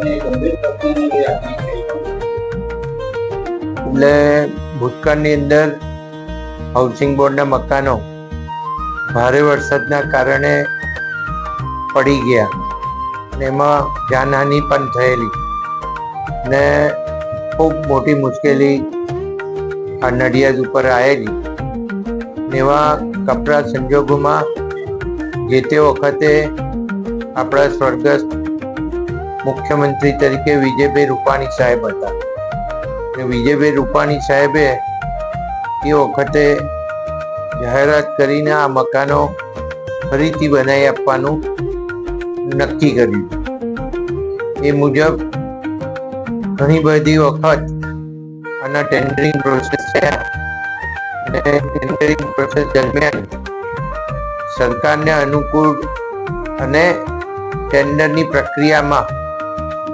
એટલે ભૂતકાળની અંદર હાઉસિંગ બોર્ડના મકાનો ભારે વરસાદના કારણે પડી ગયા અને એમાં જાનહાનિ પણ થયેલી ને ખૂબ મોટી મુશ્કેલી આ નડિયાદ ઉપર આવેલી. એવા કપરા સંજોગોમાં જે તે વખતે આપણા સ્વર્ગસ્થ મુખ્યમંત્રી તરીકે વિજયભાઈ રૂપાણી સાહેબ હતા. વિજયભાઈ રૂપાણી સાહેબે એ વખતે જાહેરાત કરીને આ મકાનો ફરીથી બનાવી આપવાનું નક્કી કર્યું. એ મુજબ ઘણી બધી વખત આના ટેન્ડરિંગ પ્રોસેસ થયા અને ટેન્ડરિંગ પ્રોસેસ દરમિયાન સરકારને અનુકૂળ અને ટેન્ડરની પ્રક્રિયામાં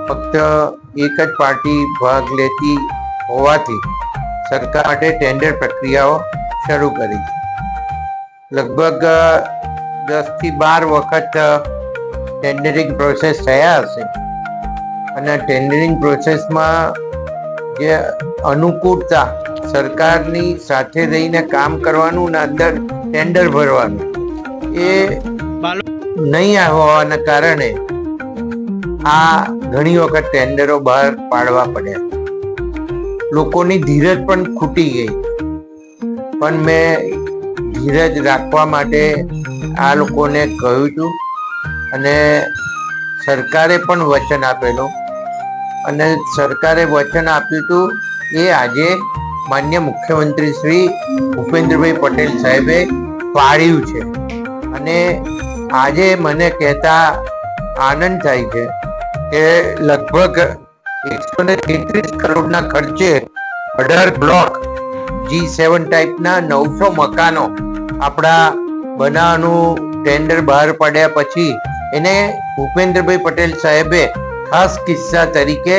ફક્ત એક જ પાર્ટી ભાગ લેતી હોવાથી સરકાર માટે ટેન્ડર પ્રક્રિયાઓ શરૂ કરી. લગભગ 10 થી 12 વખત ટેન્ડરિંગ પ્રોસેસ થયા હશે અને ટેન્ડરિંગ પ્રોસેસમાં જે અનુકૂળતા સરકારની સાથે રહીને કામ કરવાનું ને અંદર ટેન્ડર ભરવાનું એ નહીં હોવાના કારણે આ ઘણી વખત ટેન્ડરો બહાર પાડવા પડ્યા. લોકોની ધીરજ પણ ખૂટી ગઈ. પણ મેં ધીરજ રાખવા માટે આ લોકોને કહ્યું હતું અને સરકારે પણ વચન આપેલું અને સરકારે વચન આપ્યું હતું એ આજે માન્ય મુખ્યમંત્રી શ્રી ભૂપેન્દ્રભાઈ પટેલ સાહેબે પાડ્યું છે. અને આજે મને કહેતા આનંદ થાય છે કે લગભગ 133 કરોડના ખર્ચે 18 બ્લોક G7 ટાઈપના 900 મકાનો આપણા બનાવવાનું ટેન્ડર બહાર પાડ્યા પછી એને ભૂપેન્દ્રભાઈ પટેલ સાહેબે ખાસ કિસ્સા તરીકે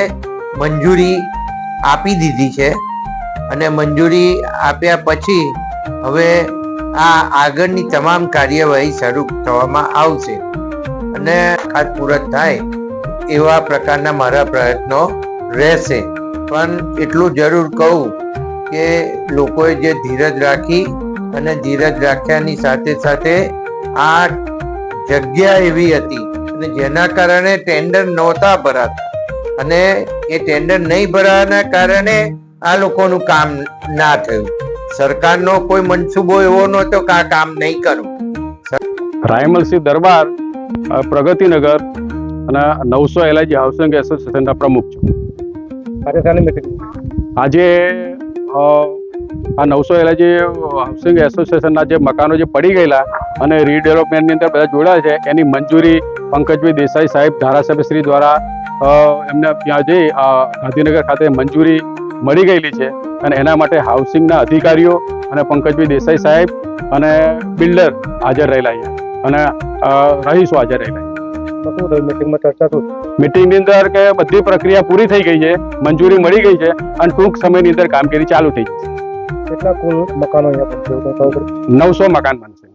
મંજૂરી આપી દીધી છે. અને મંજૂરી આપ્યા પછી હવે આ આગળની તમામ કાર્યવાહી શરૂ થવામાં આવશે અને ખાતમુહૂર્ત થાય એવા પ્રકારના મારા પ્રયત્નો રહેશે. પણ એટલું જરૂર કહું કે લોકોએ જે ધીરજ રાખી અને ધીરજ રાખ્યાની સાથે સાથે આ જગ્યા એવી હતી અને જેના કારણે ટેન્ડર નહોતા ભરાતા અને એ ટેન્ડર નહીં ભરાવાના કારણે આ લોકોનું કામ ના થયું. સરકારનો કોઈ મનસૂબો એવો નહોતો કે આ કામ નહીં કરું. રાયમલસિંહ દરબાર, પ્રગતિનગર અને 900 LIG હાઉસિંગ એસોસિએશનના પ્રમુખ છું. આજે આ 900 LIG હાઉસિંગ એસોસિએશનના જે મકાનો જે પડી ગયેલા અને રીડેવલપમેન્ટની અંદર બધા જોડાયા છે એની મંજૂરી પંકજભાઈ દેસાઈ સાહેબ ધારાસભ્યશ્રી દ્વારા એમને ત્યાં જઈ ગાંધીનગર ખાતે મંજૂરી મળી ગયેલી છે અને એના માટે હાઉસિંગના અધિકારીઓ અને પંકજભાઈ દેસાઈ સાહેબ અને બિલ્ડર હાજર રહેલા અને રહીશો હાજર રહેલા. મીટિંગની અંદર કે બધી પ્રક્રિયા પૂરી થઈ ગઈ છે, મંજૂરી મળી ગઈ છે અને ટૂંક સમયની અંદર કામગીરી ચાલુ થઈ જશે. કેટલા કુલ મકાનો અહીંયા 900 મકાન બનશે.